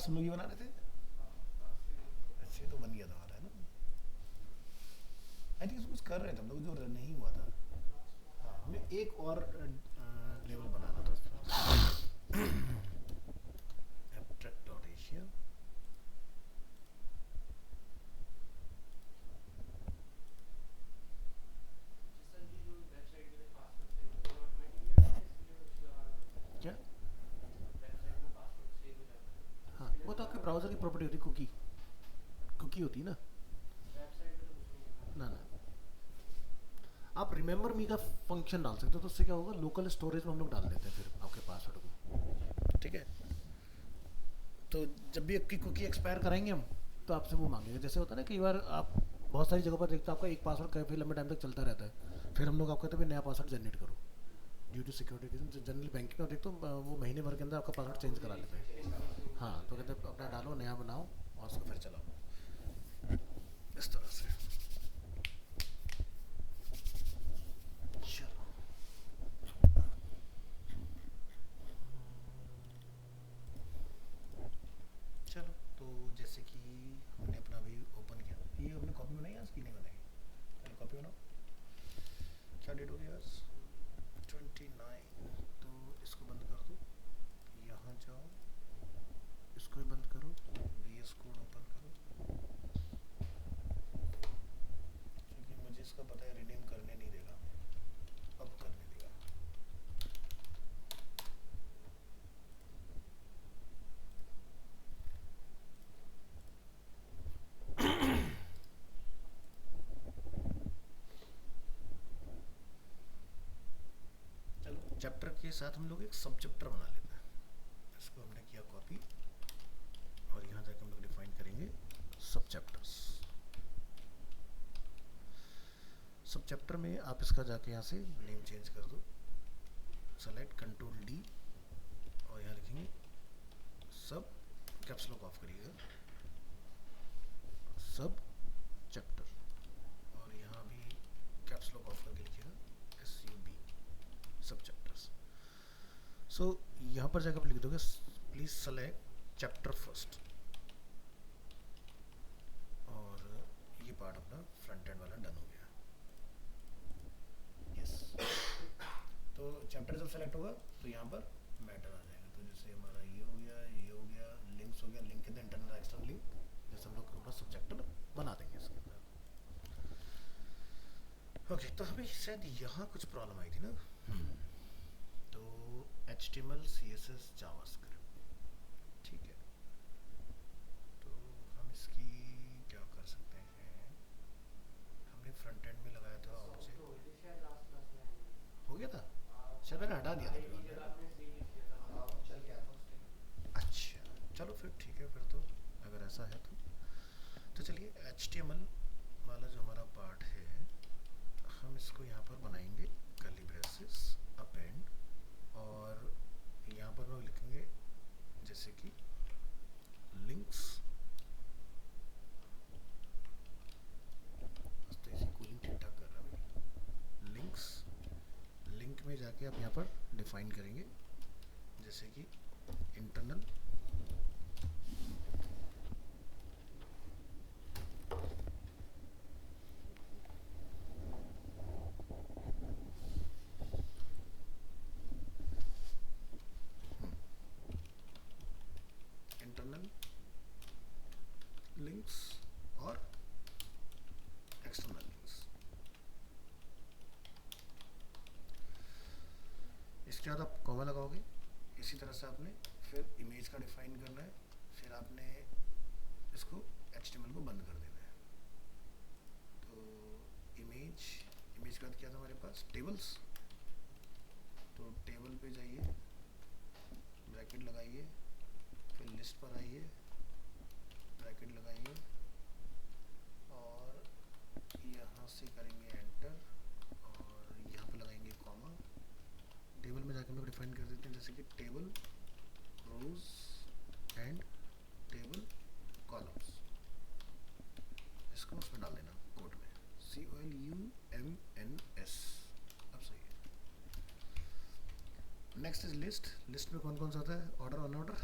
Class हम लोग ये बना रहे थे। अच्छे तो बन गया था हमारा, है ना। आई थिंक कुछ कर रहे थे हम लोग जो नहीं हुआ था। हाँ, हमें एक और लेवल बनाना था उसमें। Abstract dot Asia. क्या? हाँ, वो तो आपके ब्राउज़र की प्रॉपर्टी होती है, कुकी। कुकी होती है ना। ना ना, आप रिमेंबर मी का फंक्शन डाल सकते हो, तो उससे क्या होगा, लोकल स्टोरेज में हम लोग डाल देते हैं फिर आपके पासवर्ड को। ठीक है। तो जब भी आपकी कुकी एक्सपायर कराएंगे हम, तो आपसे वो मांगेंगे। जैसे होता है ना, कई बार आप बहुत सारी जगह पर देखते हो आपका एक पासवर्ड काफ़ी लंबे टाइम तक चलता रहता है, फिर हम लोग आपको कहते हैं नया पासवर्ड जनरेट करो। Due to security reason generally banking में देखते हो वो महीने भर के अंदर आपका पासवर्ड चेंज करा लेते हैं। हाँ, तो कहते हैं अपना डालो, नया बनाओ और उसको फिर चलाओ, इस तरह से। चलो, चलो तो जैसे कि हमने अपना अभी ओपन किया, ये हमने कॉपी बनाई आज की नहीं बनाई? पहले कॉपी बनाओ। क्या डेट हो गई आज? 29। तो इसको बंद कर दो, यहाँ जाओ, इसको भी बंद करो, वी एस कोड ओपन करो, क्योंकि मुझे इसका पता है रिनेम करने नहीं देगा, अब करने देगा। चलो, चैप्टर के साथ हम लोग एक सब चैप्टर बना लेते हैं। इसको हमने किया कॉपी, और यहाँ जाके हम लोग डिफाइन करेंगे सब चैप्टर्स। सब चैप्टर में आप इसका जाके यहाँ से नेम चेंज कर दो, सेलेक्ट कंट्रोल डी, और यहाँ लिखेंगे सब, कैप्स लॉक ऑफ करिएगा, सब चैप्टर, और यहाँ भी कैप्स लॉक ऑफ करके लिखिएगा एस यू बी, सब चैप्टर्स। सो यहाँ पर जाकर आप लिख दोगे प्लीज सेलेक्ट चैप्टर फर्स्ट, और ये पार्ट अपना फ्रंट एंड वाला डन हो गया। यस। तो चैप्टर जब सेलेक्ट होगा तो यहाँ पर मैटर आ जाएगा। तो जैसे हमारा ये हो गया, ये हो गया, लिंक्स हो गया, लिंक के इंटरनल एक्सटर्नल लिंक, जैसे हम लोग अपना सब चैप्टर बना देंगे इसके अंदर। ओके, तो हमें शायद यहाँ कुछ प्रॉब्लम आई थी ना। तो HTML CSS जावास्क्रिप्ट, ठीक है। तो हम इसकी क्या कर सकते हैं, हमने फ्रंट एंड में लगाया था ऑब्जेक्ट, हो गया था शायद, मैंने हटा दिया था। अच्छा, चलो फिर ठीक है, फिर तो अगर ऐसा है तो चलिए HTML वाला जो हमारा पार्ट है, हम इसको यहाँ पर बनाएंगे कर्ली ब्रेसेस अपेंड, और यहाँ पर हम लिखेंगे जैसे कि लिंक्स, तो इसी कूलिंग ठीक ठाक कर रहा है लिंक्स। लिंक में जाके आप यहाँ पर डिफाइन करेंगे जैसे कि इंटरनल इंटरनल लिंक्स और एक्सटर्नल लिंक्स। इसके बाद आप कॉमा लगाओगे। इसी तरह से आपने फिर इमेज का डिफाइन करना है, फिर आपने इसको HTML को बंद कर देना है। तो इमेज के बाद क्या था हमारे पास, टेबल्स। तो टेबल पे जाइए, ब्रैकेट लगाइए, फिर लिस्ट पर आइए, ब्रैकेट लगाइए, और यहाँ से करेंगे एंटर, और यहाँ पे लगाएंगे कॉमा। टेबल में जाकर हम लोग डिफाइन कर देते हैं जैसे कि table rows and table columns, इसको उसमें डाल देना कोड में, COLUMNS। अब सही है। Next is list. लिस्ट में कौन कौन सा होता है, ऑर्डर, अनऑर्डर।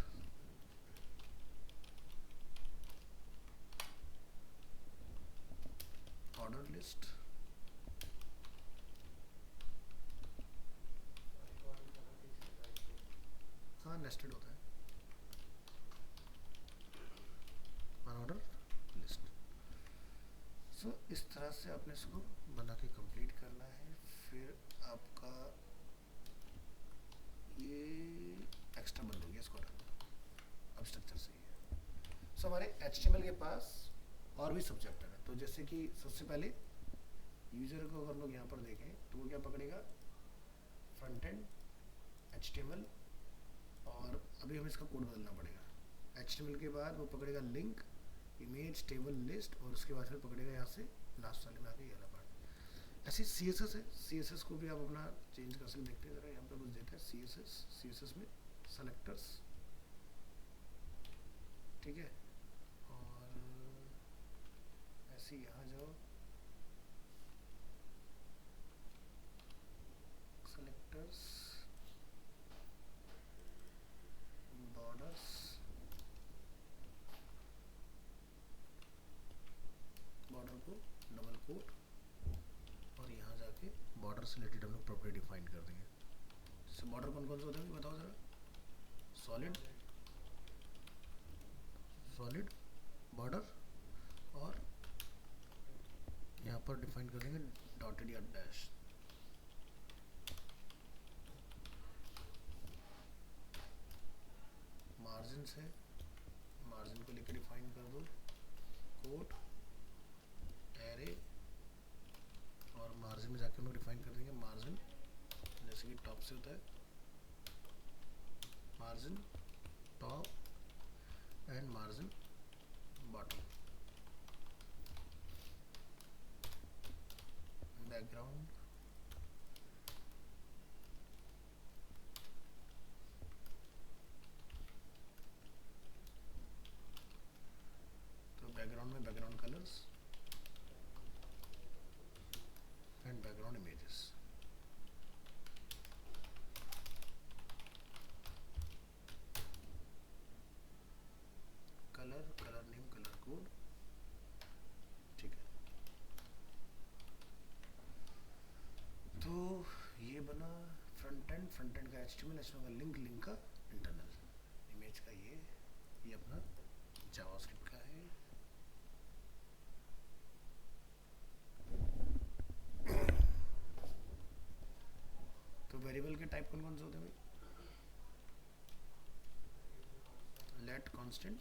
हाँ नेस्टेड होता है, अनऑर्डर लिस्ट। सो इस तरह से आपने इसको बना के कंप्लीट करना है। फिर आपका ये एक्स्ट्रा बंद हो गया, इसको अब स्ट्रक्चर सही है। सो हमारे HTML के पास और भी सब चैप्टर है। तो जैसे कि सबसे पहले यूजर को अगर लोग यहाँ पर देखें तो वो क्या पकड़ेगा, फ्रंट एंड HTML, और अभी हमें इसका कोड बदलना पड़ेगा। HTML के बाद वो पकड़ेगा लिंक, इमेज, टेबल, लिस्ट, और उसके बाद फिर पकड़ेगा यहाँ से लास्ट वाले में आके ये वाला पार्ट। ऐसे CSS है, CSS को भी आप अपना चेंज कर सकते, देखते हैं ज़रा यहाँ पे कुछ देता है CSS में सेलेक्टर्स, ठीक है। और ऐसे यहाँ जाओ, सेलेक्टर्स, बॉर्डर्स, बॉर्डर को डबल कोट, और यहाँ जाके बॉर्डर से रिलेटेड हम लोग प्रॉपर्टी डिफाइन कर देंगे। जैसे बॉर्डर कौन कौन से होते हैं बताओ ज़रा, सॉलिड, सॉलिड बॉर्डर, और यहाँ पर डिफाइन कर देंगे डॉटेड या डैश। मार्जिन से, मार्जिन को लेकर डिफाइन कर दो कोट, एरे, और मार्जिन में जाके हम लोग डिफाइन कर देंगे मार्जिन, जैसे कि टॉप से होता है margin top and margin bottom. Background, तो बैकग्राउंड में background colours and background images. Colour, colour name, colour code, ठीक है। तो ये बना फ्रंट एंड, फ्रंट एंड का HTML, HTML का लिंक, लिंक का इंटरनल, इमेज का ये अपना जावास्क्रिप्ट का है। तो वेरिएबल के टाइप कौन कौन से होते हैं भाई, let constant,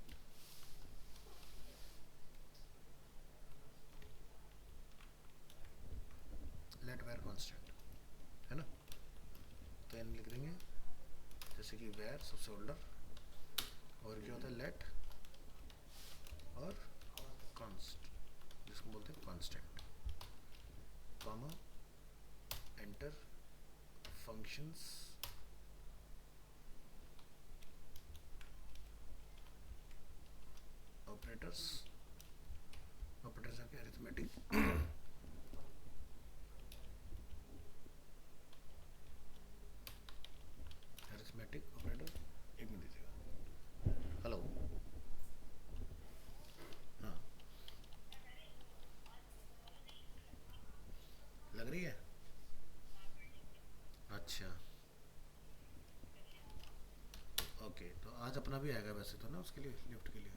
let var constant, है ना। तो एन लिख देंगे, जैसे कि वेर सबसे ओल्डर, और क्या होता है लेट, और कांस्ट जिसको बोलते हैं constant, comma, enter, functions, operators, operators आके अरिथमेटिक, अरिथमेटिक ऑपरेटर। एक मिनट दीजिएगा, हेलो, हाँ लग रही है, अच्छा ओके। तो आज अपना भी आएगा वैसे तो ना, उसके लिए लिफ्ट के लिए,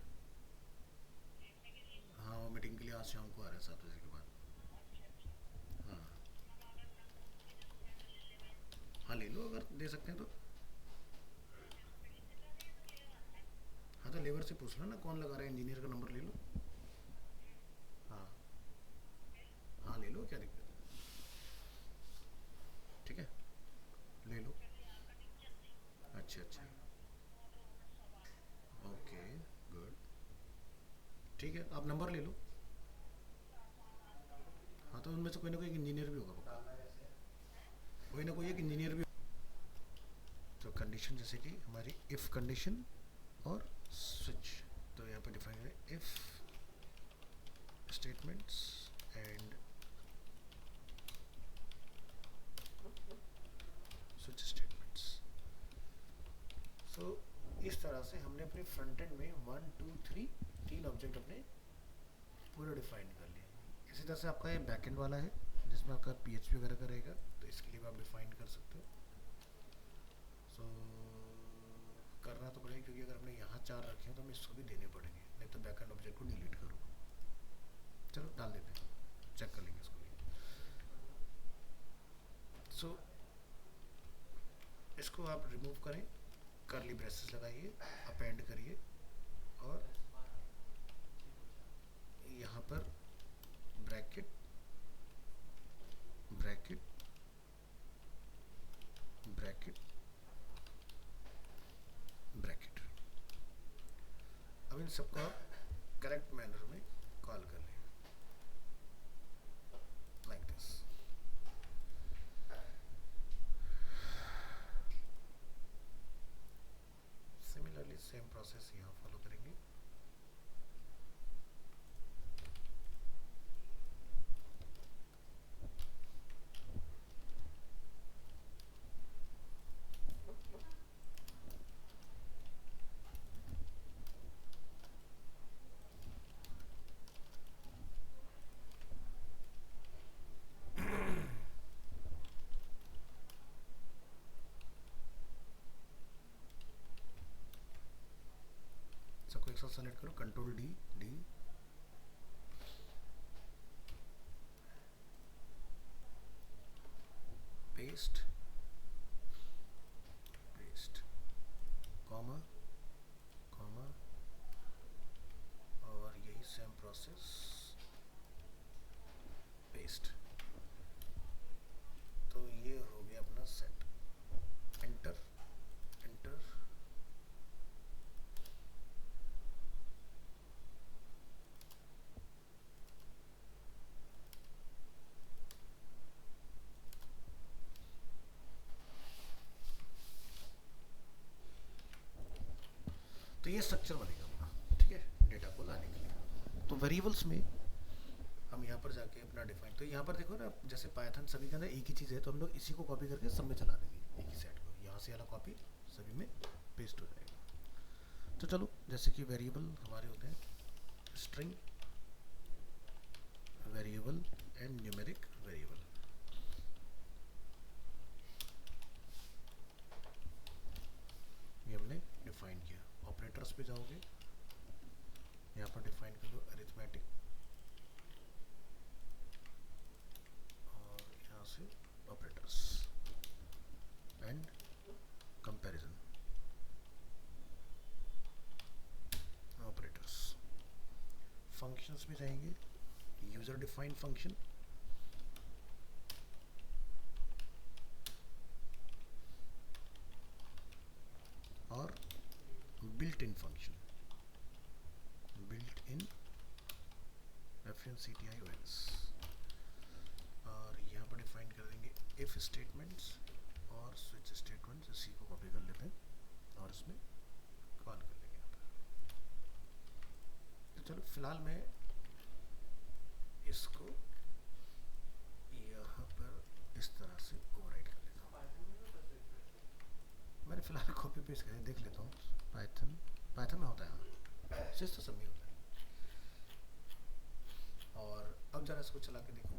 हाँ वो मीटिंग के लिए आज शाम को आ रहा है 7 बजे के बाद। हाँ हाँ ले लो अगर दे सकते हैं तो। हाँ तो लेबर से पूछ लो ना कौन लगा रहा है, इंजीनियर का नंबर ले लो। हाँ हाँ ले लो, क्या दिक्कत है, ठीक है ले लो। अच्छा अच्छा, ओके गुड, ठीक है आप नंबर ले लो। हाँ तो उनमें से कोई ना कोई इंजीनियर भी होगा पक्का, कोई ना कोई एक इंजीनियर भी। तो कंडीशन जैसे कि हमारी इफ़ कंडीशन और स्विच, तो यहाँ पर डिफाइन है if statements and switch statements. So इस तरह से हमने अपने फ्रंट एंड में 1 2 3 3 ऑब्जेक्ट अपने पूरा डिफाइन कर लिए। इसी तरह से आपका ये बैक एंड वाला है जिसमें आपका PHP वगैरह का रहेगा, तो इसके लिए भी आप डिफाइन कर सकते हो। सो करना तो पड़ेगा, क्योंकि अगर हमने यहाँ 4 रखे हैं तो हमें इसको भी देने पड़ेंगे, नहीं तो बैकएंड ऑब्जेक्ट को डिलीट करो। चलो डाल देते हैं, चेक कर लेंगे इसको भी। सो इसको आप रिमूव करें, कर्ली ब्रेसेस लगाइए, अपेंड करिए, और यहाँ पर ब्रैकेट ब्रैकेट ब्रैकेट ब्रैकेट। अब इन सबको आप करेक्ट मैनर में कॉल कर लें, like this. Similarly same process यहाँ फॉलो करेंगे। सबको एक साथ सेलेक्ट करो, control D D, paste paste, comma comma, और यही सेम प्रोसेस, पेस्ट। तो ये हो गया अपना सेट। Enter enter. तो ये स्ट्रक्चर बनेगा अपना, ठीक है, डेटा को लाने के लिए। तो वेरिएबल्स में हम यहाँ पर जाके अपना डिफाइन, तो यहाँ पर देखो ना, जैसे पाइथन सभी के अंदर एक ही चीज़ है, तो हम लोग इसी को कॉपी करके सब में चला देंगे, एक ही सेट को, यहाँ से वाला कॉपी सभी में पेस्ट हो जाएगा। तो चलो, जैसे कि वेरिएबल हमारे होते हैं string variable and numeric variable. ये हमने डिफाइन किया। ऑपरेटर्स पे जाओगे, यहाँ पर डिफाइन कर लो अरिथमेटिक, और यहाँ से operators and comparison operators. Functions में जाएंगे, यूजर डिफाइंड फंक्शन, और built in function, built in FNCTIONs। और यहाँ पर डिफाइन कर देंगे इफ स्टेटमेंट्स और स्विच स्टेटमेंट्स, इसी को कॉपी कर लेते हैं और इसमें कॉल कर लेंगे यहाँ पर। तो चलो फिलहाल मैं इसको यहाँ पर इस तरह से ओवरराइट कर लेता हूँ। मैंने फिलहाल कॉपी पेस्ट कर देख लेता हूँ। पाइथन में होता है, सिर्फ तो सब में होता है। और अब जरा इसको चला के देखो,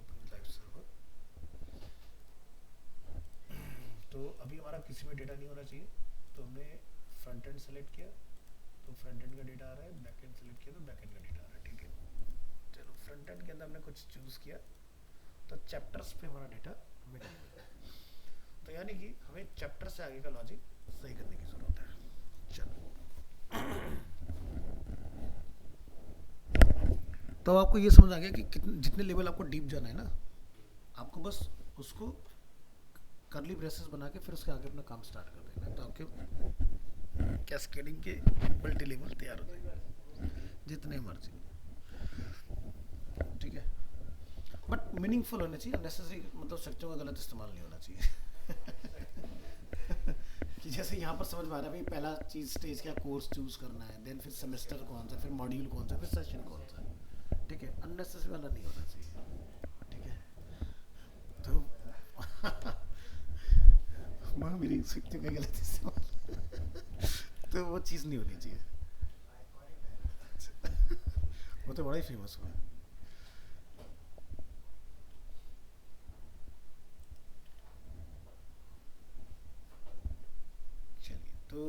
ओपन लाइव सर्वर। तो अभी हमारा किसी में डेटा नहीं होना चाहिए, तो हमने फ्रंट एंड सेलेक्ट किया तो फ्रंट एंड का डेटा आ रहा है, बैक एंड सेलेक्ट किया तो बैक एंड का डेटा आ रहा है, ठीक है। चलो फ्रंट एंड के अंदर हमने कुछ चूज़ किया, तो चैप्टर्स पे हमारा डेटा मिल गया। तो यानी कि हमें चैप्टर से आगे का लॉजिक सही करने की ज़रूरत है। चलो, तो आपको ये समझ आ गया कि जितने लेवल आपको डीप जाना है ना, आपको बस उसको कर्ली ब्रेसेस बना के फिर उसके आगे अपना काम स्टार्ट कर देना, तो आपके कैस्केडिंग के मल्टी लेवल तैयार हो जाएंगे, जितने मर्जी, ठीक है। बट मीनिंगफुल होना चाहिए, नेसेसरी मतलब स्ट्रक्चर का गलत इस्तेमाल नहीं होना चाहिए। कि जैसे यहाँ पर समझ में आ रहा है भाई, पहला चीज़ स्टेज क्या, कोर्स चूज करना है, देन फिर सेमेस्टर कौन सा, फिर मॉड्यूल कौन सा, फिर सेशन कौन सा, ठीक है। अननेसेसरी वाला नहीं होना चाहिए, ठीक है। तो माँ मेरी स्क्रिप्ट का गलत इस्तेमाल तो वो चीज़ नहीं होनी चाहिए। वो तो बड़ा ही फेमस हुआ। चलिए, तो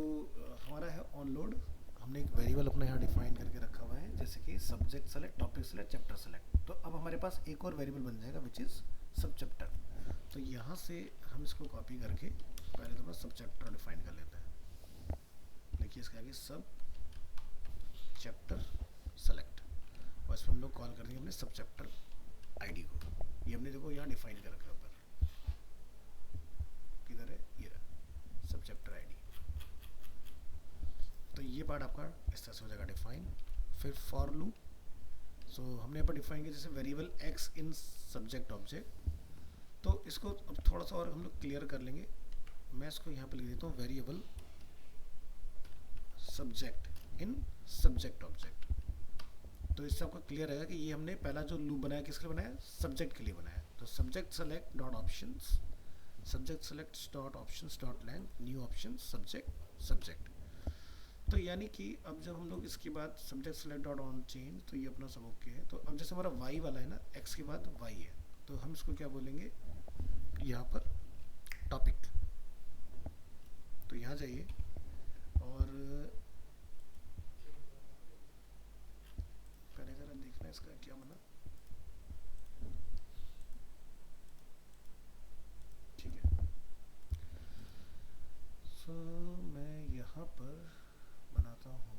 हमने एक वेरिएबल अपना यहाँ डिफाइन करके रखा हुआ है, जैसे कि subject select, topic select, chapter select. तो अब हमारे पास एक और वेरिएबल बन जाएगा विच इज़ सब चैप्टर। तो यहाँ से हम इसको कॉपी करके पहले तो सब चैप्टर डिफाइन कर लेते हैं। देखिए इसके आगे सब चैप्टर सेलेक्ट, और इसमें हम लोग कॉल कर देंगे अपने सब चैप्टर आईडी को। ये हमने देखो यहाँ डिफाइन कर रखा है ऊपर, किधर है, ये रहा सब चैप्टर आईडी। तो ये पार्ट आपका इस तरह से हो जाएगा डिफाइन। फिर फॉर लूप, सो हमने यहाँ पर डिफाइन किया जैसे वेरिएबल एक्स इन सब्जेक्ट ऑब्जेक्ट। तो इसको अब थोड़ा सा और हम लोग क्लियर कर लेंगे। मैं इसको यहाँ पर लिख देता हूँ variable subject in subject object. तो इससे आपको क्लियर रहेगा कि ये हमने पहला जो लूप बनाया किसके लिए बनाया, सब्जेक्ट के लिए बनाया। तो subject select dot options, subject select dot options dot length, new option subject subject. तो यानी कि अब जब हम लोग इसके बाद subject select dot on change, तो ये अपना सब ओके है। तो अब जैसे हमारा वाई वाला है ना, एक्स के बाद वाई है, तो हम इसको क्या बोलेंगे यहाँ पर टॉपिक। तो यहाँ जाइए और पहले जरा देखना इसका क्या बना। ठीक है, सो मैं यहाँ पर बनाता हूँ।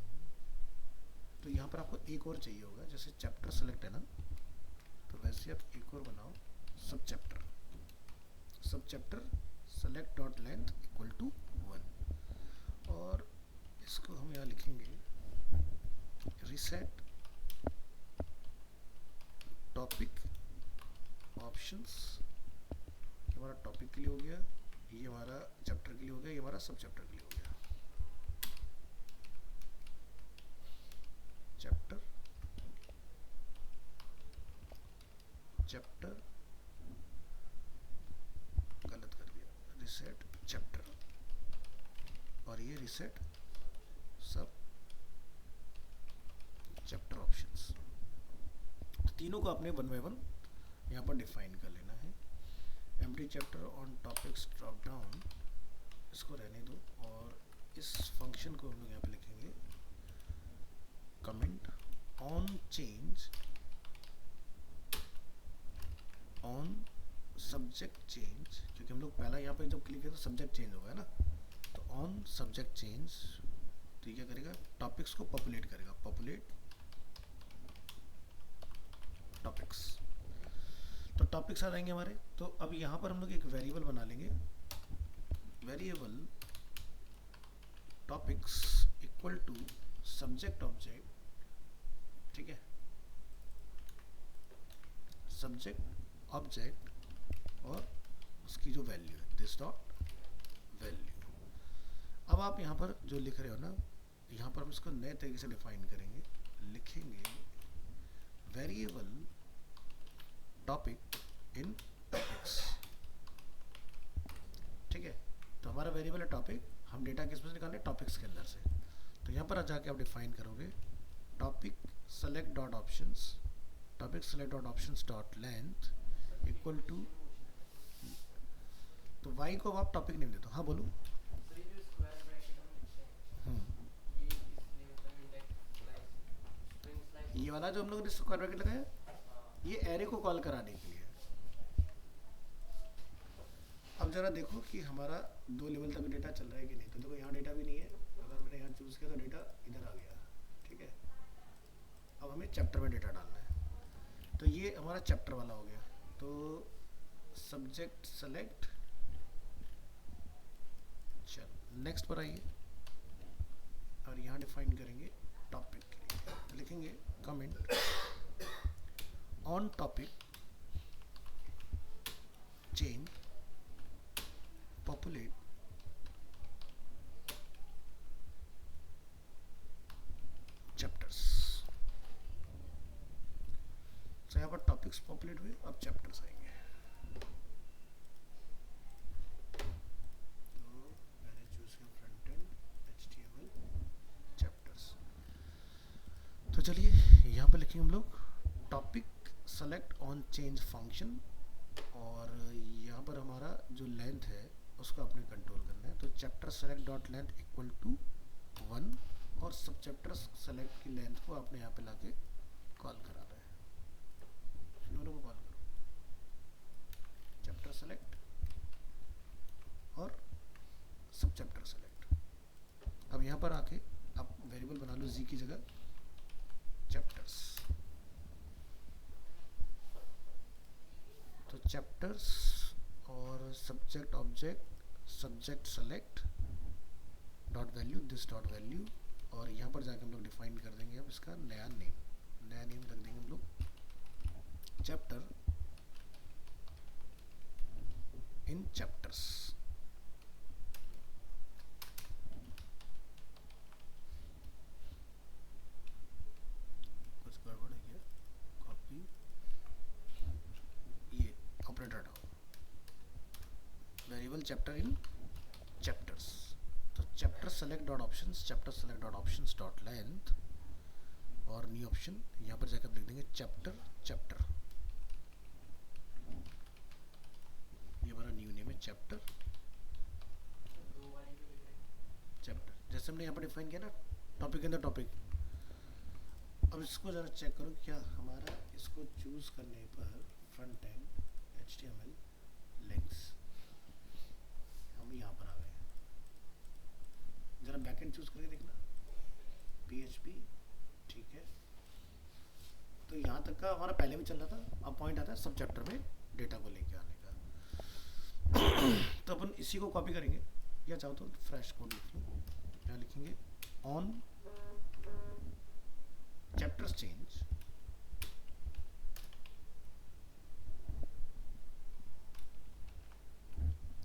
तो यहाँ पर आपको एक और चाहिए होगा, जैसे चैप्टर सेलेक्ट है ना, तो वैसे आप एक और बनाओ सब चैप्टर, सब chapter select dot length equal to 1। और इसको हम यहाँ लिखेंगे रिसेट टॉपिक ऑप्शंस। हमारा टॉपिक के लिए हो गया, ये हमारा चैप्टर के लिए हो गया, ये हमारा सब चैप्टर के लिए हो गया। चैप्टर चैप्टर गलत कर दिया, रिसेट चैप्टर, और ये रिसेट सब चैप्टर ऑप्शंस। तो तीनों को आपने वन बाय वन यहाँ पर डिफाइन कर लेना है। Empty chapter on topics drop down, इसको रहने दो, और इस फंक्शन को हम लोग यहाँ पे लिखेंगे comment on change on subject change, क्योंकि हम लोग पहला यहाँ पे जब क्लिक किया तो सब्जेक्ट चेंज होगा ना। तो ऑन सब्जेक्ट चेंज, तो क्या करेगा, टॉपिक्स को पॉपुलेट करेगा, पॉपुलेट टॉपिक्स। तो टॉपिक्स आ जाएंगे हमारे। तो अब यहाँ पर हम लोग एक वेरिएबल बना लेंगे, variable topics equal to subject object. ठीक है, सब्जेक्ट ऑब्जेक्ट और उसकी जो वैल्यू है दिस डॉट वैल्यू। अब आप यहाँ पर जो लिख रहे हो ना, यहाँ पर हम इसको नए तरीके से डिफाइन करेंगे, लिखेंगे वेरिएबल टॉपिक इन टॉपिक्स। ठीक है, तो हमारा वेरिएबल है टॉपिक, हम डेटा किस में से निकालें, टॉपिक्स के अंदर से। तो यहाँ पर जाके आप डिफाइन करोगे topic select dot options, topic select dot options dot length equal to, तो वाई को अब आप टॉपिक नेम देते हो। हाँ बोलो। ये वाला जो हम लोगों ने स्क्वायर ब्रैकेट लगाया, ये एरे को कॉल कराने के लिए। अब जरा देखो कि हमारा 2 लेवल तक डेटा चल रहा है कि नहीं। तो देखो यहाँ डेटा भी नहीं है, अगर मैंने यहाँ चूज किया तो डेटा इधर आ गया। ठीक है, अब हमें चैप्टर में डेटा डालना है, तो ये हमारा चैप्टर वाला हो गया। तो सब्जेक्ट सेलेक्ट, चल नेक्स्ट पर आइए, और यहाँ डिफाइन करेंगे टॉपिक के लिए, तो लिखेंगे comment on topic change populate chapters. तो यहाँ पर टॉपिक्स पॉपुलेट हुए, अब चैप्टर्स आएंगे। तो मैंने चूज किया फ्रंट एंड HTML चैप्टर्स। तो चलिए यहाँ पर लिखेंगे हम लोग topic select on change function, और यहाँ पर हमारा जो लेंथ है उसको आपने कंट्रोल करना है। तो chapter select dot length equal to 1, और सब चैप्टर सेलेक्ट की लेंथ को आपने यहाँ पे लाके कॉल करा रहे हैं। दोनों को कॉल करो, चैप्टर सेलेक्ट और सब चैप्टर सेलेक्ट। अब यहाँ पर आके आप वेरिएबल बना लो जी की जगह चैप्टर्स। तो चैप्टर्स और subject object subject select dot value this dot value, और यहाँ पर जाकर हम लोग डिफाइन कर देंगे अब इसका नया नेम रख देंगे हम लोग चैप्टर इन चैप्टर्स। कुछ गड़बड़ है क्या? कॉपी, ये ऑपरेटर हटाओ, वेरिएबल चैप्टर इन चैप्टर्स। तो chapter select dot options, chapter select dot options dot length, और न्यू ऑप्शन यहाँ पर जाकर लिख देंगे चैप्टर चैप्टर। ये हमारा न्यू नेम है चैप्टर चैप्टर, जैसे हमने यहाँ पर डिफाइन किया ना टॉपिक इन द टॉपिक। अब इसको ज़रा चेक करो क्या हमारा इसको चूज करने पर फ्रंट एंड HTML लिंक्स हम यहाँ पर आ गए हैं। ज़रा बैक एंड चूज करके देखना, PHP ठीक है। तो यहाँ तक का हमारा पहले भी चल रहा था, अब पॉइंट आता है सब चैप्टर में डेटा को लेके आने का। तो अपन इसी को कॉपी करेंगे, या चाहो तो फ्रेश कोड लिख लो। क्या लिखेंगे? On chapters change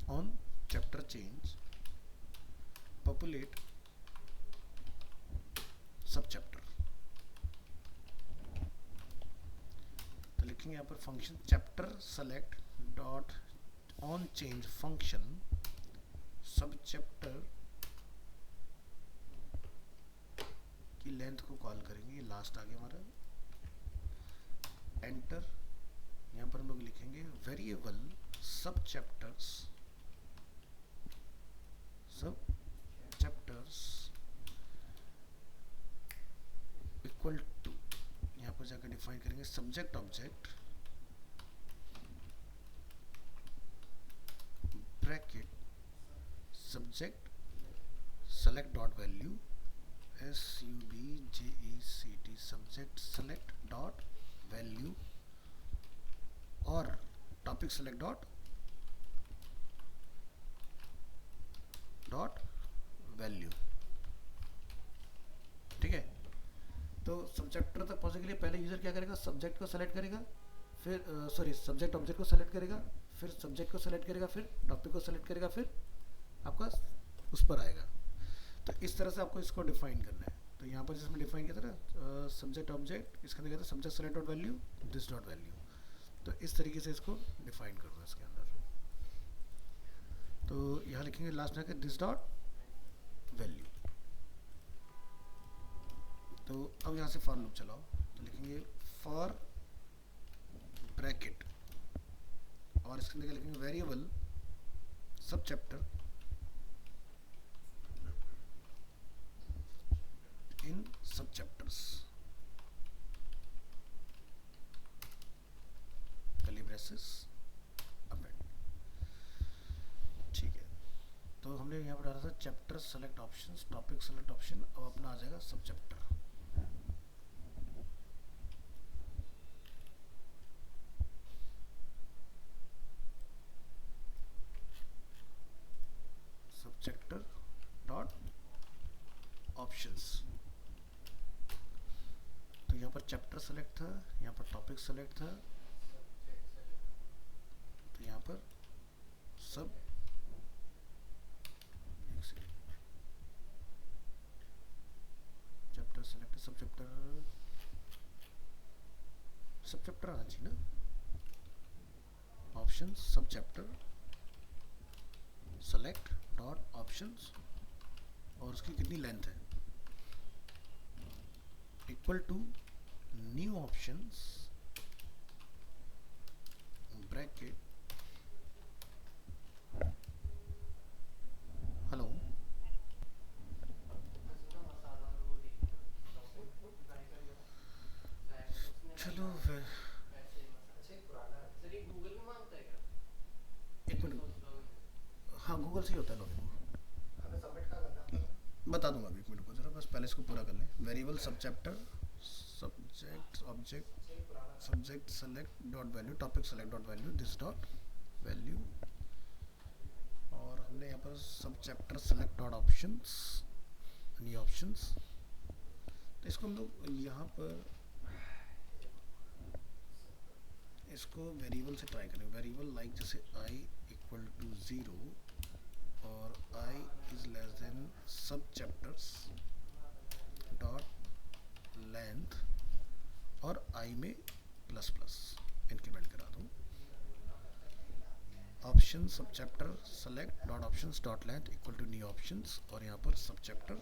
on chapter change populate सब चैप्टर। तो लिखेंगे यहाँ पर function chapter select dot on change function सब चैप्टर की लेंथ को कॉल करेंगे। लास्ट आ गया हमारा, एंटर। यहाँ पर हम लोग लिखेंगे वेरिएबल सब चैप्टर्स इक्वल टू, यहाँ पर जाकर डिफाइन करेंगे subject object bracket subject select dot value SUBJECT subject select dot value, और टॉपिक सेलेक्ट डॉट वैल्यू। ठीक है। तो सब चैप्टर तक पहुंचने के लिए पहले यूजर क्या करेगा? सब्जेक्ट को सेलेक्ट करेगा, फिर सब्जेक्ट ऑब्जेक्ट को सेलेक्ट करेगा, फिर सब्जेक्ट को सेलेक्ट करेगा, फिर टॉपिक को सेलेक्ट करेगा, फिर आपका उस पर आएगा। तो इस तरह से आपको इसको डिफाइन करना है। तो यहाँ पर जिसमें डिफाइन किया था ना सब्जेक्ट ऑब्जेक्ट, इसके अंदर कहते हैं subject select dot value this dot value. तो इस तरीके से इसको डिफाइन करना है इसके अंदर। तो यहाँ लिखेंगे लास्ट में दिस डॉट वैल्यू। तो अब यहाँ से फॉर लूप चलाओ, तो लिखेंगे फॉर ब्रैकेट, और इसके अंदर लिखेंगे वेरिएबल सब चैप्टर इन सब चैप्टर्स कर्ली ब्रेसेस अपेंड। ठीक है। तो हमने यहाँ पर डाला था chapter select options topic select option, अब अपना आ जाएगा सब चैप्टर। सब चैप्टर डॉट ऑप्शंस। तो यहाँ पर चैप्टर सेलेक्ट था, यहाँ पर टॉपिक सेलेक्ट था, तो यहाँ पर सब चैप्टर सेलेक्ट सब चैप्टर आना चाहिए ना, ऑप्शंस सब चैप्टर सेलेक्ट डॉट ऑप्शंस, और उसकी कितनी लेंथ है? Equal to new options bracket hello हाँ गूगल से ही होता है लॉगिन वो। हमें सबमिट का करना है। बता दूंगा अभी एक मिनट को जरा, बस पहले इसको पूरा कर लें। वेरिएबल सब चैप्टर सब्जेक्ट ऑब्जेक्ट सही पुराना subject select dot value topic select dot value this dot value, और हमने यहाँ पर सब chapter select dot options new options. तो इसको हम लोग यहाँ पर इसको वेरिएबल से ट्राई करें। वेरिएबल लाइक जैसे आई इक्वल टू 0 और आई इज लेस देन सब चैप्टर्स डॉट लेंथ और आई में प्लस प्लस इंक्रीमेंट करा दूँ। ऑप्शन सब chapter select dot options dot length equal to new options, और यहाँ पर सब चैप्टर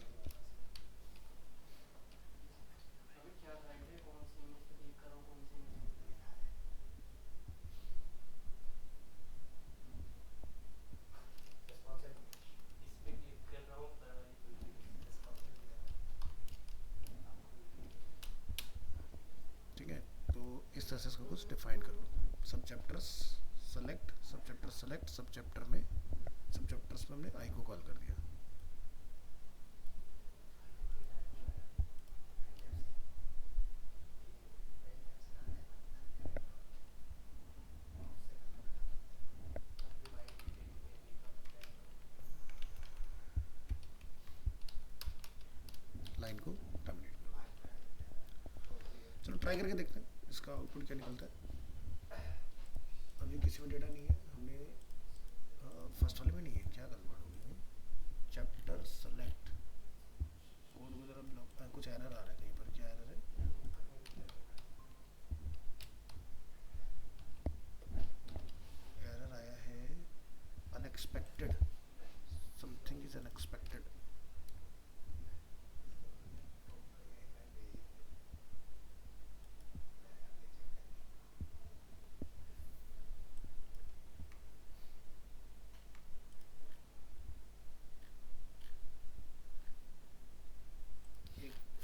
अभी क्या फ्राइडे कौन सी इमेज पे क्लिक करो, कौन सी इमेज इस पे क्लिक कर रहा हूँ ठीक है। तो इस तरह से इसको कुछ डिफाइन कर लो। सब चैप्टर्स सेलेक्ट सब चैप्टर सेलेक्ट सब चैप्टर में सब चैप्टर्स में हमने आई को कॉल कर दिया। लाइन को टर्मिनेट करो। चलो ट्राई करके देखते हैं इसका आउटपुट क्या निकलता है। अभी किसी में डेटा नहीं है, हमने फर्स्ट वाले में नहीं है, क्या गड़बड़ हो गई है। चैप्टर सेलेक्ट कोड को जरा ब्लॉक, कुछ एरर आ रहा है कहीं पर, क्या एरर है। एरर आया है unexpected, something is unexpected.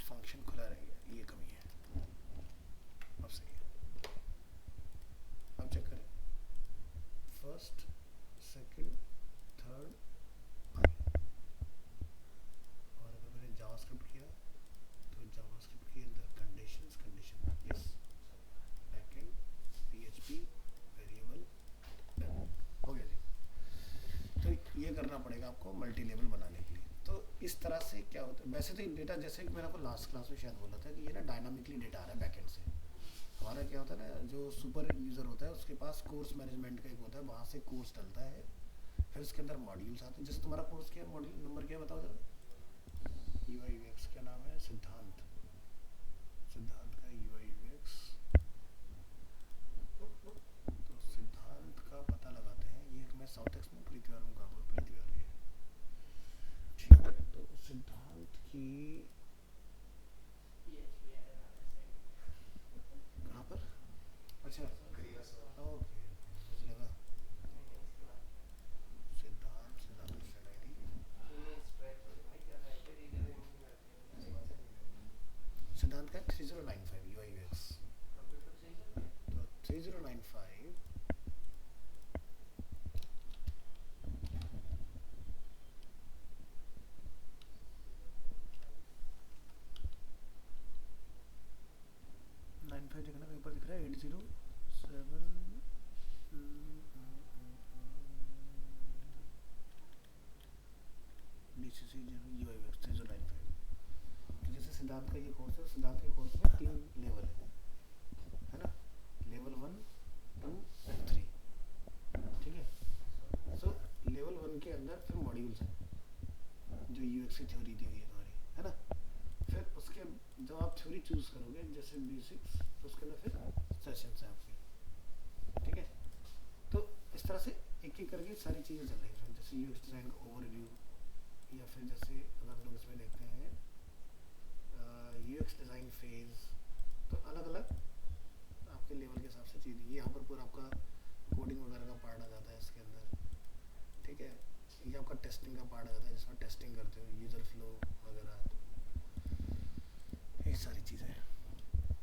Function खुला रह गया, ये कमी है। अब सही है। अब चेक करें फर्स्ट सेकंड थर्ड आई, और अगर मैंने जावास्क्रिप्ट किया तो जावास्क्रिप्ट के अंदर conditions condition yes backend PHP variable हो गया जी। तो ये करना पड़ेगा आपको मल्टी लेवल बनाने के लिए। तो इस तरह से क्या होता है, वैसे तो डेटा जैसे कि मैंने आपको लास्ट क्लास में शायद बोला था कि ये ना डायनामिकली डेटा आ रहा है बैकएंड से। हमारा क्या होता है ना, जो सुपर यूज़र होता है उसके पास कोर्स मैनेजमेंट का एक होता है, वहाँ से कोर्स डलता है, फिर उसके अंदर मॉड्यूल्स आते हैं। जैसे तुम्हारा कोर्स क्या है, मॉड्यूल नंबर क्या है बताओ जरा। यूआई यूएक्स क्या नाम है, सिद्धांत। सिद्धांत का यूआई यूएक्स। तो सिद्धांत का पता लगाते हैं। ये मैं साउथ एक्स में प्रीति वालों का प्रीति वाली है, ठीक है। तो सिद्धांत की कहाँ पर, अच्छा ओके मुझे लगा सिद्धांत सिद्धांत सिद्धांत का 3095 यूआई यूएक्स। तो 3095 95 देखना कहीं पर दिख रहा है 807 डीसीसी यूआई यूएक्स 3095। तो जैसे सिद्धांत का ये कोर्स है, सिद्धांत के कोर्स में 3 लेवल है ना, लेवल 1 2 3, ठीक है। सो लेवल 1 के अंदर फिर मॉड्यूल्स हैं जो यूएक्स की थ्योरी दी हुई है तुम्हारी, है ना। फिर उसके जब आप थ्योरी चूज करोगे जैसे बेसिक्स, तो उसके अंदर फिर सेशंस हैं आपकी, ठीक है। तो इस तरह से एक एक करके सारी चीज़ें चल रही हैं, जैसे यूएक्स डिज़ाइन का ओवरव्यू, या फिर जैसे अगर हम लोग इसमें देखते हैं यूएक्स डिज़ाइन फेज, तो अलग अलग आपके लेवल के हिसाब से चीज़। यहाँ पर पूरा आपका कोडिंग वगैरह का पार्ट आ जाता है इसके अंदर, ठीक है। ये आपका टेस्टिंग का पार्ट आ जाता है जिसमें टेस्टिंग करते हो, यूज़र फ्लो वगैरह, ये सारी चीज़ें।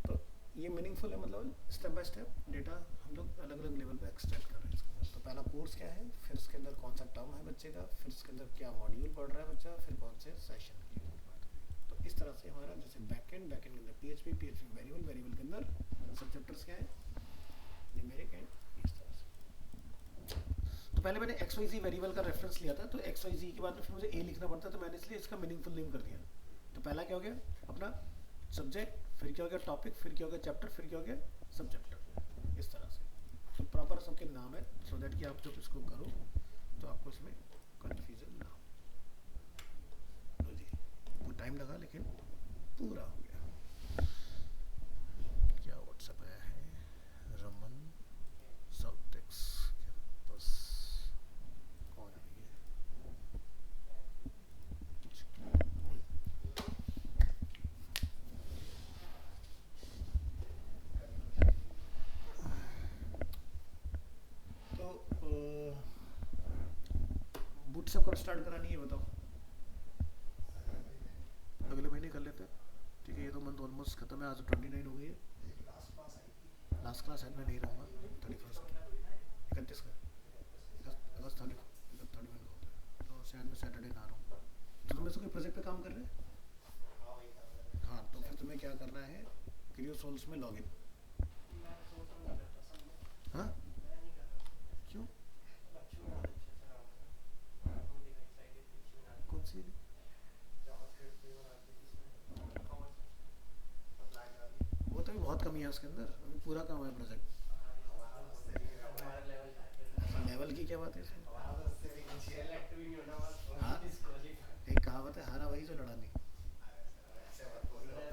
तो ये मीनिंगफुल है, मतलब स्टेप बाय स्टेप डेटा हम लोग अलग अलग लेवल पे एक्सट्रैक्ट कर रहे हैं इसके अंदर। तो पहला कोर्स क्या है, फिर उसके अंदर कौन सा टर्म है बच्चे का, फिर उसके अंदर क्या मॉड्यूल पढ़ रहा है बच्चा, फिर कौन से सेशन की बात करें। तो इस तरह से हमारा जैसे बैकएंड के अंदर पीएचपी वेरिएबल के अंदर सब चैप्टर्स क्या है, न्यूमेरिक एंड इस तरह से। तो पहले मैंने एक्स वाई जी वेरिएबल का रेफरेंस लिया था, तो एक्स वाई जी के बाद में फिर मुझे ए लिखना पड़ता, तो मैंने इसलिए इसका मीनिंगफुल नेम कर दिया। तो पहला क्या हो गया अपना सब्जेक्ट, फिर क्या हो गया टॉपिक, फिर क्या हो गया चैप्टर, फिर क्या हो गया सब चैप्टर, इस तरह से। तो प्रॉपर सबके नाम है, सो दैट कि आप जब इसको करो तो आपको इसमें कन्फ्यूजन ना हो। लो जी, वो टाइम लगा लेकिन पूरा हो गया। क्या व्हाट्सएप आया है, रमन साउथेक्स कैंपस, कौन है ये? तो बूटस्ट्रैप कब स्टार्ट करानी है बताओ? अगले महीने कर लेते हैं, ठीक है। ये तो मंथ ऑलमोस्ट खत्म है, आज 29 हो गई है। लास्ट क्लास है, मैं नहीं रहूँगा 31 31 का अगस्त 31 को होता है, तो शायद मैं सैटरडे ना रहूँ। तो तुम इसको कोई प्रोजेक्ट पे काम कर रहे हैं? हाँ, तो फिर तुम्हें क्या करना है, क्रियो सोल्स में लॉगिन। मैं सोच रहा हूँ करता सब में। हाँ मैं नहीं कर रहा। क्यों? अच्छी बहुत अच्छे से काम कर रहा हूँ। वो दिखाई साइड अच्छी बना दी। कौन सी? जावास्क्रिप्ट पे बना दी इसमें कवर सेक्शन अप्लाई करा दी। वो तो भी बहुत कमी है उसके अंदर, अभी पूरा काम है प्रोजेक्ट। हमारा लेवल लेवल की क्या बात है इसमें? सेलेक्ट भी नहीं होना बस हाँ, डिस्क्वालीफाई। एक कहावत है, हारा वही जो लड़ा नहीं।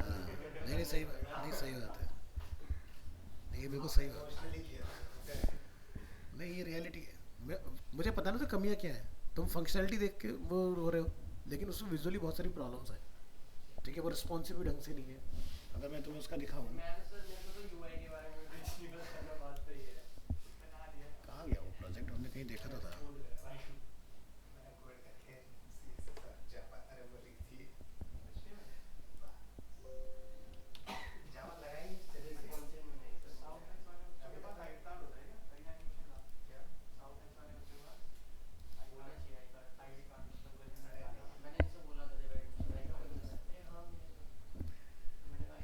हाँ, नहीं सही बात, नहीं सही बात है, नहीं ये बिल्कुल सही बात है। नहीं ये रियलिटी है, मुझे पता ना तो कमियाँ क्या है। तुम फंक्शनैलिटी देख के वो हो रहे हो, लेकिन उसमें विजुअली बहुत सारी प्रॉब्लम्स है, ठीक है। वो रिस्पॉन्सिव भी ढंग से नहीं है। अगर मैं तुम्हें उसका दिखाऊँ, मैंने सर मेरे को तो यूआई के बारे में कुछ नहीं पता करना, बात तो ये है बता दिया। कहाँ गया वो प्रोजेक्ट, हमने कहीं देखा तो था।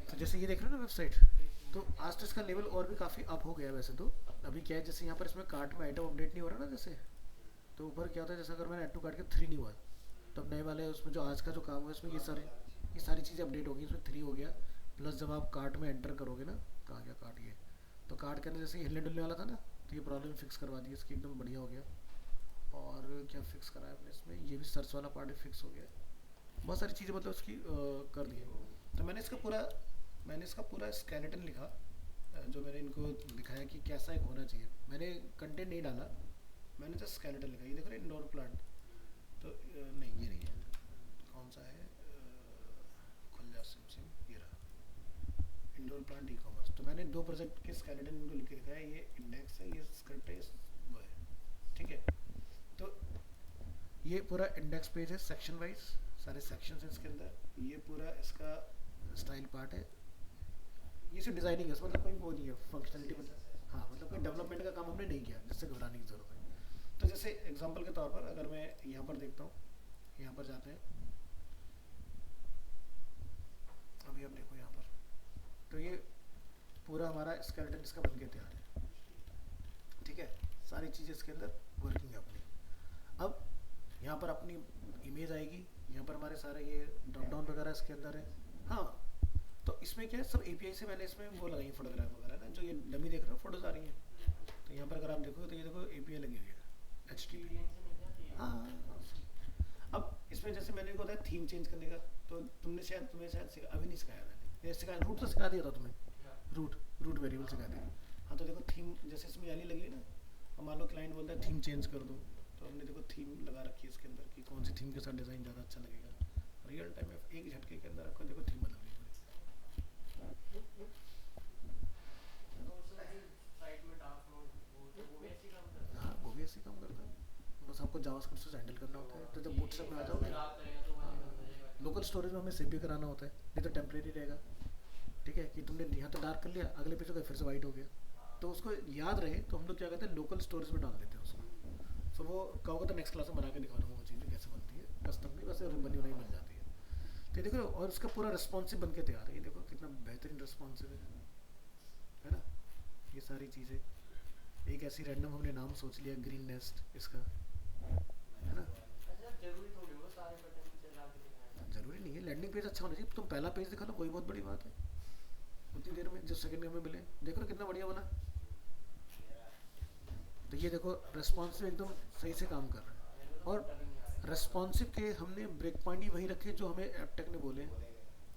तो जैसे ये देख रहे हो ना वेबसाइट, तो आज तो इसका लेवल और भी काफ़ी अप हो गया है वैसे तो। अभी क्या है, जैसे यहाँ पर इसमें कार्ट में आइटम अपडेट नहीं हो रहा ना जैसे, तो ऊपर क्या होता है, जैसे अगर मैंने ऐड टू कार्ट के 3 नहीं हुआ, तो अब नए वाले उसमें जो आज का जो काम है उसमें ये सारी चीज़ें अपडेट होगी, इसमें 3 हो गया। प्लस जब आप कार्ट में एंटर करोगे ना, कहाँ गया कार्ट, ये तो कार्ट के अंदर जैसे हिलने डुलने वाला था ना, तो ये प्रॉब्लम फिक्स करवा दी इसकी, एकदम बढ़िया हो गया। और क्या फिक्स करा है अपने इसमें, ये भी सर्च वाला पार्ट भी फिक्स हो गया। बहुत सारी चीज़ें मतलब उसकी कर दी है। तो मैंने इसका पूरा स्केलेटन लिखा, जो मैंने इनको दिखाया कि कैसा एक होना चाहिए। मैंने कंटेंट नहीं डाला, मैंने जस्ट स्केलेटन लिखा। ये देखो इंडोर प्लांट, तो नहीं ये नहीं है, कौन सा है, खुल जा सिम ये रहा, इंडोर प्लांट ई कॉमर्स। तो मैंने 2 प्रोजेक्ट के स्केलेटन इनको लिख के दिखाया, ये इंडेक्स है, ये स्क्रिप्ट है, वो है, ठीक है। तो ये पूरा इंडेक्स पेज है, सेक्शन वाइज सारे सेक्शंस हैं इसके अंदर। ये पूरा इसका स्टाइल पार्ट है, ये सिर्फ डिज़ाइनिंग है, मतलब कोई वो नहीं है फंक्शनलिटी, मतलब हाँ, मतलब कोई डेवलपमेंट का काम हमने नहीं किया जिससे घबराने की ज़रूरत है। तो जैसे एग्जांपल के तौर पर अगर मैं यहाँ पर देखता हूँ, यहाँ पर जाते हैं, अभी आप देखो यहाँ पर, तो ये पूरा हमारा स्केलेटन इसका बन के तैयार है, ठीक है। सारी चीज़ें इसके अंदर वर्किंग है अपनी। अब यहाँ पर अपनी इमेज आएगी, यहाँ पर हमारे सारे ये ड्रॉप डाउन वगैरह इसके अंदर है। हाँ, तो इसमें क्या है, सब एपीआई से मैंने इसमें वो लगाई फोटोग्राफ वगैरह ना, जो ये डमी देख रहे हो फोटोज आ रही हैं। तो यहाँ पर अगर आप देखोगे तो ये देखो एपीआई लगी हुई है, HTTP। हाँ, अब इसमें जैसे मैंने को बताया थीम चेंज करने का, तो तुम्हें शायद अभी नहीं सिखाया, मैंने सिखाया, रूट तो सिखा दिया था तुम्हें, रूट वेरिएबल सिखा दिया। हाँ, तो देखो थीम जैसे इसमें यानी लगी है ना, और मान लो क्लाइंट बोलता है थीम चेंज कर दो, तो हमने देखो थीम लगा रखी है इसके अंदर कि कौन सी थीम के साथ डिज़ाइन ज़्यादा अच्छा लगेगा। रियल टाइम में एक ही झटके के अंदर आपको देखो थीम बदल गई। हाँ, वो भी ऐसे काम करता है, बस आपको जावास्क्रिप्ट से हैंडल करना होता है। तो जब बूटस्ट्रैप में आ जाओगे, लोकल स्टोरेज में हमें सेव भी कराना होता है, नहीं तो टेम्परेरी रहेगा, ठीक है। कि तुमने यहाँ तो डार्क कर लिया, अगले पेज पे फिर से वाइट हो गया, तो उसको याद रहे तो हम लोग क्या कहते हैं लोकल स्टोरेज में डाल देते हैं उसको, तो वो कहोगे तो नेक्स्ट क्लास में बना के दिखा दूँगा वो चीज़ें कैसे बनती है, कस्टम भी वैसे बनी बनाई मिल जाती है। तो ये देखो, और उसका पूरा रिस्पॉन्सिव बन के तैयार है, ये देखो कितना बेहतरीन रिस्पॉन्सिव है ना। ये सारी चीज़ें, एक ऐसी रैंडम हमने नाम सोच लिया ग्रीन नेस्ट इसका, है ना। अच्छा जरूरी थोड़ी होगा सारे बटन चला के दिखाएगा। ज़रूरी नहीं है, लैंडिंग पेज अच्छा होना चाहिए, तुम पहला पेज दिखा लो कोई बहुत बड़ी बात है, उतनी देर में जो सेकंड में हमें मिले, देखो ना कितना बढ़िया बना। तो ये देखो रेस्पॉन्सिव एकदम सही से काम कर रहा है, और रेस्पॉन्सिव के हमने ब्रेक पॉइंट ही वही रखे जो हमें एपटेक ने बोले।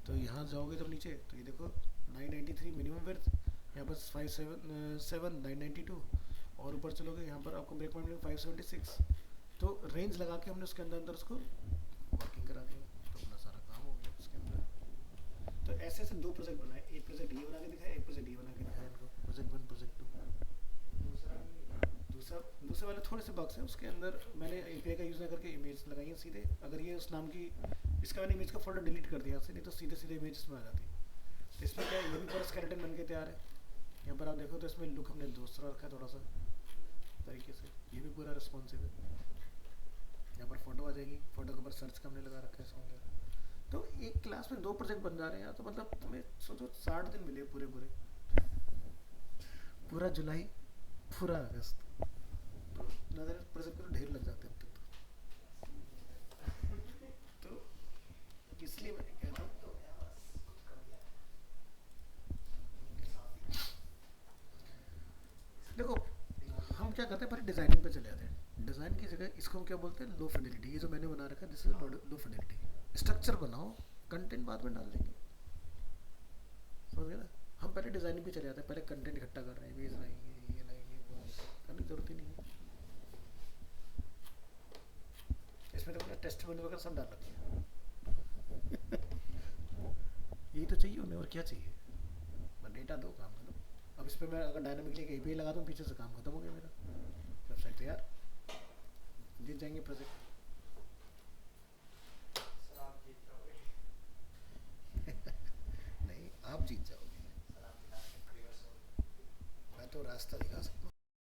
तो यहाँ जाओगे जब नीचे तो ये देखो 993 मिनिमम वर्थ, यहाँ पर 577 992, और ऊपर चलोगे यहाँ पर आपको ब्रेक पॉइंट मिलेगा 576। तो रेंज लगा के हमने उसके अंदर अंदर उसको वर्किंग करा दिया, तो अपना सारा काम हो गया उसके अंदर। तो ऐसे ऐसे दो प्रोजेक्ट बनाए, एक प्रोजेक्ट ये बना के दिखाया, एक प्रोजेक्ट ये बना के दिखाया इनको, प्रोजेक्ट 1 प्रोजेक्ट 2। दूसरा दूसरा दूसरे वाले थोड़े से बग्स हैं उसके अंदर, मैंने एपीआई का यूज़ ना करके इमेज लगाई है सीधे। अगर ये उस नाम की, इसका मैंने इमेज का फोल्डर डिलीट कर दिया से, नहीं तो सीधे सीधे इमेज इसमें आ जाती। तो इसमें क्या है, ये भी पूरा स्केलेटन बन के तैयार है। यहाँ पर आप देखो तो इसमें लुक हमने दूसरा रखा है थोड़ा सा तरीके से, ये भी पूरा रिस्पॉन्सिव है। यहाँ पर फोटो आ जाएगी, फोटो के ऊपर सर्च का हमने लगा रखा है इसमें अंदर। तो एक क्लास में 2 प्रोजेक्ट बन जा रहे हैं यार, तो मतलब तुम्हें सोचो 60 दिन मिले पूरे पूरे, पूरा जुलाई पूरा अगस्त, तो नजर प्रोजेक्ट को ढेर लग जाते हैं अब तक। तो इसलिए मैं कहता हूँ, देखो हम क्या करते हैं, पहले डिज़ाइनिंग पे चले जाते हैं। डिज़ाइन की जगह इसको हम क्या बोलते हैं, लो फिडेलिटी। ये जो मैंने बना रखा है this is low Fidelity. Structure बनाओ, कंटेंट बाद में डाल देंगे, समझ गए ना। हम पहले डिज़ाइनिंग पे चले जाते हैं, पहले कंटेंट इकट्ठा कर रहे हैं, इमेज लाएंगे, ये लाएंगे, वो लाएंगे, करने की जरूरत ही नहीं है। इसमें तो टेस्ट वगैरह सब डाल रखी है। यही तो चाहिए उन्हें, और क्या चाहिए, बस डेटा दो, काम खत्म। अब इस पर मैं अगर डायनामिकली एक एपीआई लगा दूँ पीछे से, काम खत्म हो गया मेरा, वेबसाइट तैयार, जीत जाएंगे प्रोजेक्ट। सर आप जीत जाओगे। नहीं, आप जीत जाओगे, सर आप दिखा सकते हो। मैं तो रास्ता दिखा सकता हूँ।